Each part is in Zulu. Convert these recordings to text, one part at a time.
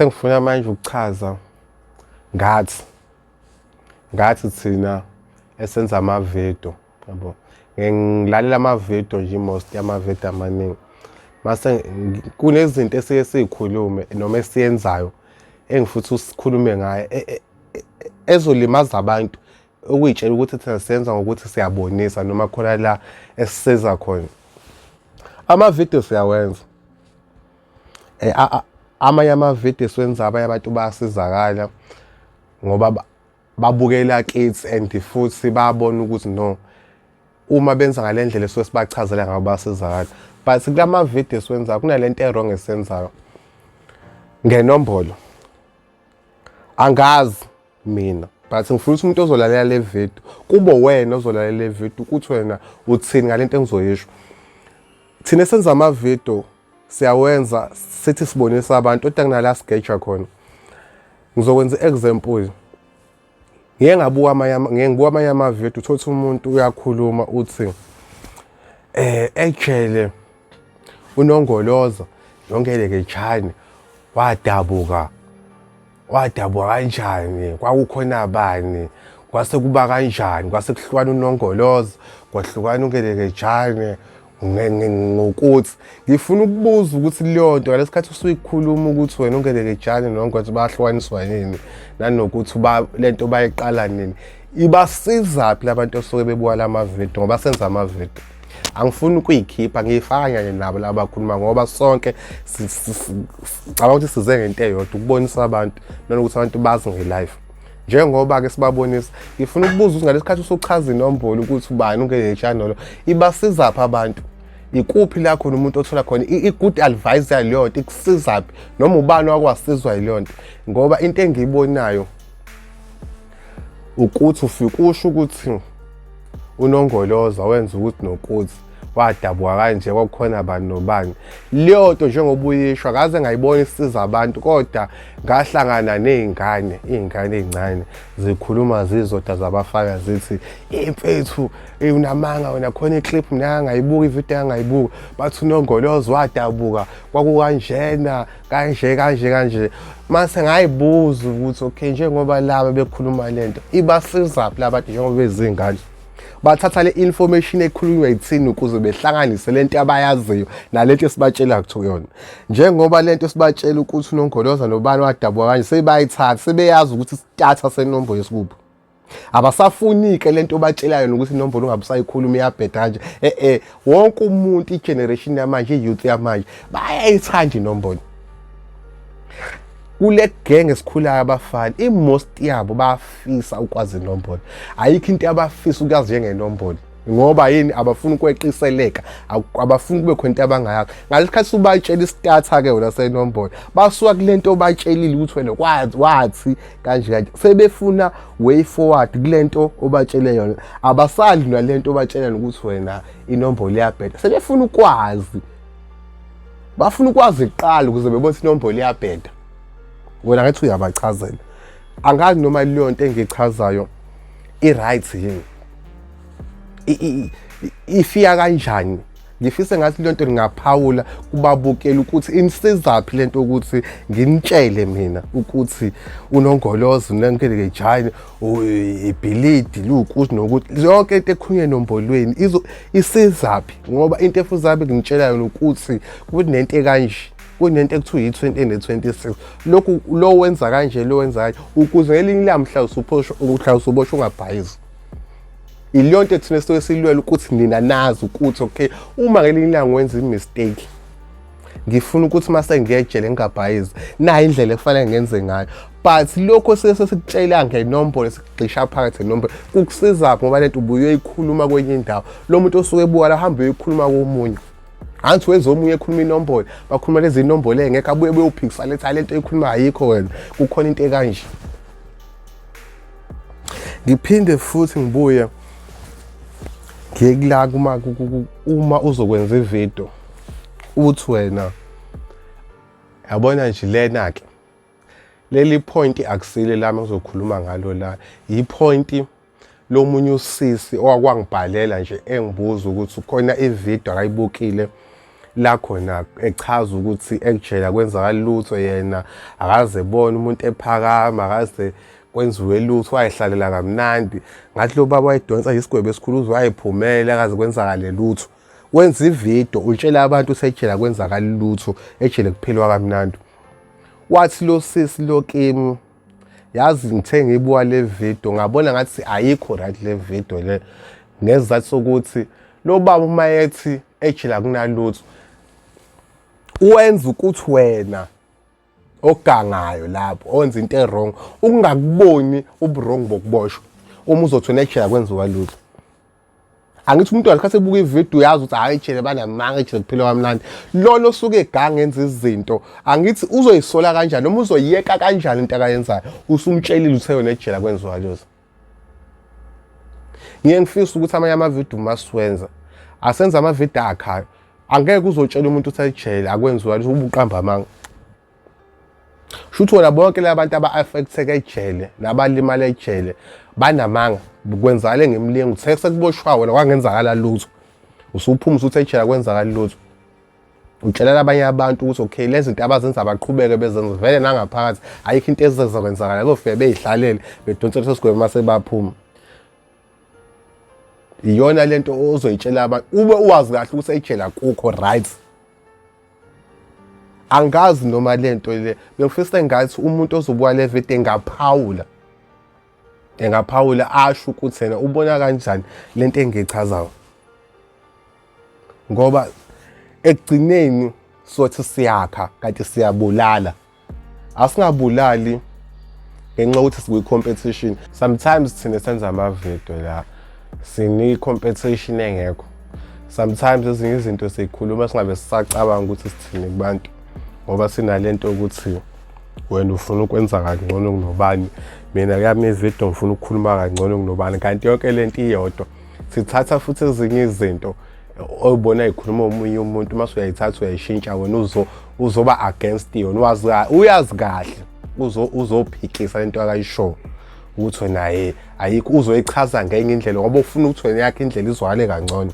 Sengifuna manje ukuchaza ngathi thina esenza amavidiyo yabo. Ngilalela amavidiyo nje most yamavidiyo amaningi. Mase kunezinto esiye sizikhulume noma esiyenzayo engifuthi usikhulume ngayo ezolimaza abantu ukuyitshela ukuthi thina siyenza ngokuthi siyabonisa noma khona la esiseza khona. Amavidiyo siyawenza. Amanye amavidiyo siwenza abanye abantu bayasizakala ngoba babukela kids and futhi bayabona ukuthi no uma benza ngalendlela esuke sibachazela ngabo basizakala. But kulama video siwenza kunalento ewrong esiyenzayo. Ngenombolo angazi mina but ngifuna ukuthi umuntu ozolalela le video kube wena ozolalela le video ukuthi wena uthini ngalento engizoyisho. Thina senza ama video siyawenza sithi sibonisa abantu kodwa kunala sketch khona. Ngizokwenza example. Ngibuka amanye ama video uthola umuntu uyakhuluma uthi ejele uNongoloza Nongeleke Jani wadabuka kanjani kwakukhona abani kwase kuba kanjani kwase kuhlukana uNongoloza kwahlukana uNgeleke Jani ngokuthi ngifuna ukubuza ukuthi leyo nto ngalesikhathi usuyikhuluma ukuthi wena uNgeleke Jani noNgwathi bahlukaniswa yini nanokuthi lento bayiqala nini ibasiza phi labantu osuke bebuka lama video ngoba senza ama video. Angifuni ukuyikhipha ngiyifaka nabo labakhuluma ngoba sonke cabanga ukuthi size ngento eyodwa ukubonisa abantu nanokuthi abantu bazi nge-live. Njengoba ke sibabonisa ngifuna ukubuza ukuthi ngalesikhathi usuchaza inombolo ukuthi ubani uNgeleke Jani lo ibasiza phi abantu. Ikuphi la khona umuntu othola khona i-good advice yaleyo nto ikusiza phi noma ubani wakwasizwa yileyo nto ngoba into engiyibonayo ukuthi ufika usho ukuthi uNongoloza wenza ukuthi nokuthi wadabuka kanje kwakukhona abantu nobani. Leyo nto njengoba uyishwa kaze ngayibona isiza abantu kodwa ngahlangana nezingane ezincane zikhuluma zizodwa zabafaka zithi imfethu unamanga wena khona iclip mina ngayibuka ivideo yangayibuka bathi uNongoloza wadabuka kwakukanjena kanje mase ngayibuza ukuthi okay njengoba laba bekhuluma lento ibasiza phi labantu njengoba bezingane bathatha le information ekhulunywa yithini ukuze behlanganise lento abayaziyo nalento esibatshela kuyona. Njengoba lento sibatshela ukuthi uNongoloza nobani wadabuka kanje sebayithatha sebeyazi ukuthi starter senombolo yesikuphi. Abasafuni ke lento batshelayo ukuthi inombolo ungabusayikhuluma iyabheda kanje. Wonke umuntu igeneration yamanje iyouth yamanje bayayithanda inombolo. Kule gang esikhulayo abafana most yabo bafisa ukwazi inombolo. Ayikho into abafisa ukuyazi njengenombolo ngoba yini abafuna ukweqiseleka abafuna kube khona into abangayazi. Ngalesikhathi ubatshela istarter ke wona senombolo basuka kulento obatshelile ukuthi wena wathi kanje sebefuna way forward kulento obatshele yona abasali nalento obatshela ukuthi wena inombolo iyabheda sebefuna ukwazi bafuna ukwazi iqala ukuze bebone inombolo iyabheda. Wena ngathi uyabachazela angazi noma leyo nto engichazayo i-right yini ifika kanjani. Ngifise ngathi leyo nto ngingaphawula kubabukela ukuthi inisiza phi lento ukuthi nginitshele mina ukuthi uNongoloza uNongeleke Jani ibhilidi lukuthi nokuthi yonke into ekhulunywe enombolweni isiza phi ngoba into efuzabe ngitshela ukuthi kunento ekanje kunento ekuthiwa yi-20 ne-26 lokhu lo wenza kanje lo wenza kanje ukuze ngelinye lamhla usuboshwa ungabhayizi. Ileyo nto thina sithoke silwela ukuthi nina nazi ukuthi okay uma ngelinye ilanga wenza imistake ngifuna ukuthi mase ngiyejele ngingabhayizi nayo indlela ekufanele ngenze ngayo but lokho sesitshela ngenombolo sikugxisha phakathi nenombolo kukusiza ngoba lento ubuye uyikhuluma kwenye indawo lo muntu osuke ebuka la hamba uyikhuluma komunye. Anthi wenza omunye ekhuluma inombolo bakhuluma lezi inombolo engeke abuye beyophikisa le talent ekhuluma ayikho wena kukhona into ekanje. Ngiphinde futhi ngibuye ngiyekula uma uzokwenza ivideo uthi wena yabona nje lena ke leli point akusile lami ngizokhuluma ngalo la ipoint lomunye usisi okwangibhalela nje engibuza ukuthi ukhona ivideo akayibukile la khona echaza ukuthi ekujele akwenzakala lutho, yena akaze ebone umuntu ephakama, akaze kwenziwe lutho, wayihlalela kamnandi. Ngathi lo baba wayidonsa isigwebo esikhulu wayiphumela, akaze kwenzakale lutho. Wenza ividiyo utshela abantu usejele akwenzakala lutho, ejele kuphelwa kamnandi. Wathi lo sisi lo Kim, yazi ngithe ngiyibuka le video ngabona ngathi ayikho right le video le, ngesizathu sokuthi lo baba uma ethi ejele akunalutho uwenza ukuthi wena ogangayo lapho owenza into wrong ungakuboni ubuwrong bokuboshwa. Uma uzothona ejele akwenziwa lutho, angithi umuntu walikhathi ebuka ividiyo yazi ukuthi hayi ejele banamanga, ejele kuphilwa kamnandi. Lolo osuke eganga enza izinto angithi uzoyisola kanjani noma uzoyiyeka kanjani into akayenzayo usumtshelile uthe yona ejele akwenziwa lutho. Ngifisa ukuthi amanye amavidiyo masiwenza asenza amavidiyo akhayo, angeke uzotshela umuntu ukuthi ejele akwenziwa lutho ubuqamba amanga. Shuthi wona bonke labantu aba-affecteke ejele nabalimala ejele banamanga, kwenzakale ngemlingo uthe sekuboshwa wena kwangenzakala lutho, usuphuma usuthi ejele akwenzakala lutho. Utshelela abanye abantu ukuthi okay lezi zinto abazenza baqhubeke bezenza vele nangaphakathi ayikho into ezizokwenzakala, kofike beyihlalele bedonsela leso sigwebo mase baphuma. Iyona lento ozoyitshela abantu ube uwazi kahle ukuthi ejele akukho right. Angazi noma lento le bengifisa ngathi umuntu ozobuka le video engaphawula asho ukuthi yena ubona kanjani lento engichazayo, ngoba ekugcineni sothi siyakha kanti siyabulala. Asingabulali ngenxa ukuthi sikwi-competition. Sometimes thina senza amavidiyo la sini-competition engekho. Sometimes ezinye izinto sikhuluma singabe sisacabanga ukuthi sithini kubantu, ngoba sinalento ukuthi wena ufuna ukwenza kangcono kunobani, mina yami ividiyo ngifuna ukukhuluma kangcono kunobani, kanti yonke lento iyodwa. Sithatha futhi ezinye izinto oyibona ikhuluma omunye umuntu mase uyayithatha uyayishintsha wena uzoba against yona, uyazi kahle uzophikisa lento akayisho ukuthi wena ayikho, uzoyichaza ngenye indlela ngoba ufuna ukuthi wena yakhe indlela izwakale kangcono.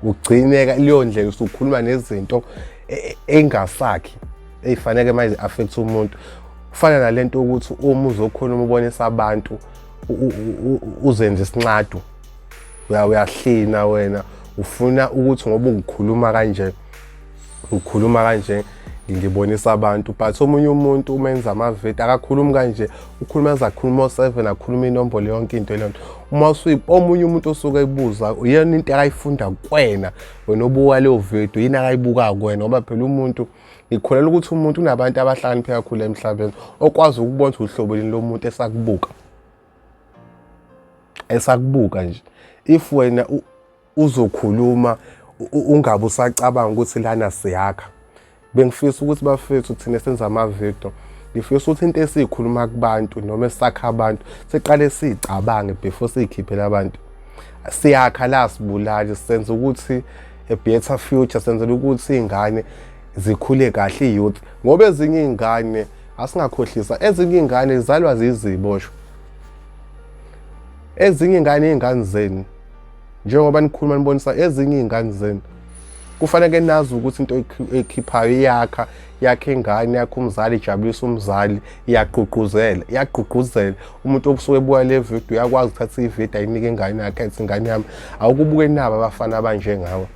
Ugcineka leyo ndlela usukhuluma nezinto engasakhi ezifanele manje affect umuntu. Kufana nalento ukuthi uma uzokhuluma ubonisa abantu uzenze isinqadu, uyahlina wena ufuna ukuthi ngoba ukhuluma kanje ngibonisa abantu, but omunye umuntu umenza amavidiyo akakhulumi kanje, ukhuluma zakhuluma o7 akhuluma inombolo yonke into leyo. Uma omunye umuntu osuke ebuza yena into akayifunda kuwena, wena obuka leyo video yini akayibuka kuwena, ngoba phela umuntu ngikholelwa ukuthi umuntu unabantu abahlakaniphe kakhulu emhlabeni okwazi ukubona uhlobo lini lomuntu esakubuka nje. If wena uzokhuluma ungabe usacabanga ukuthi lana siyakha, bengifisa ukuthi bafethu thina senza amavidiyo, ngifisa ukuthi into esiyikhuluma kubantu noma esakha abantu siqale sicabange before sikhiphela abantu. Siyakha la sibulali, senza ukuthi a better future, senzela ukuthi izingane zikhule kahle youth, ngoba ezinye izingane asingakhohlisa, ezinye izingane zizalwa ziziboshwa. Ezinye izingane zenu njengoba nikhuluma nibonisa ezinye izingane zenu kufanele nazi ukuthi into ekhiphayo yakhe ingane yakhe umzali ijabulisa umzali, iyagqugquzela umuntu obusuke ebuka le video yakwazi ukuthatha ividiyo ayinike ingane yakhe ethi ingane yami awukubuke nabo abafana abanjengawe.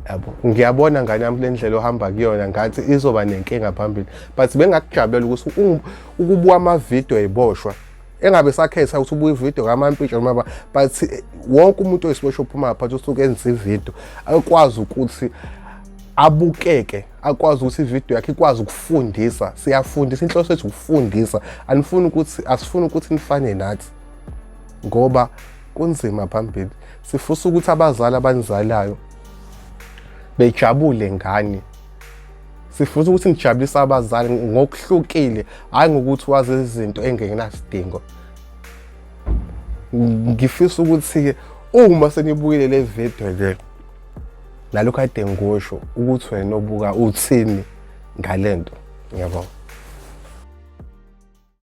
Yabo ngiyabona ngane yami le ndlela ohamba kuyona ngathi izoba nenkinga phambili, but bengakujabulela ukuthi ukubuka amavidiyo eziboshwa engabe sakhetha ukuthi ubuka ividiyo kamampitsha noma, but wonke umuntu oyisiboshwa ophuma phakathi usuke enza ividiyo akwazi ukuthi abukeke, akwazi ukuthi ividiyo yakhe ikwazi ukufundisa. Siyafundisa, inhloso yethu ukufundisa, asifuni ukuthi nifane nathi ngoba kunzima phambili. Sifisa ukuthi abazali abanizalayo bejabule ngani, sifuna ukuthi nijabulise abazali ngokuhlukile, hayi ngokuthi wazi izinto engenasidingo. Ngifisa ukuthi uma senibukile le video le nalokho kade ngisho ukuthi wena obuka uthini ngalento, ngiyabonga.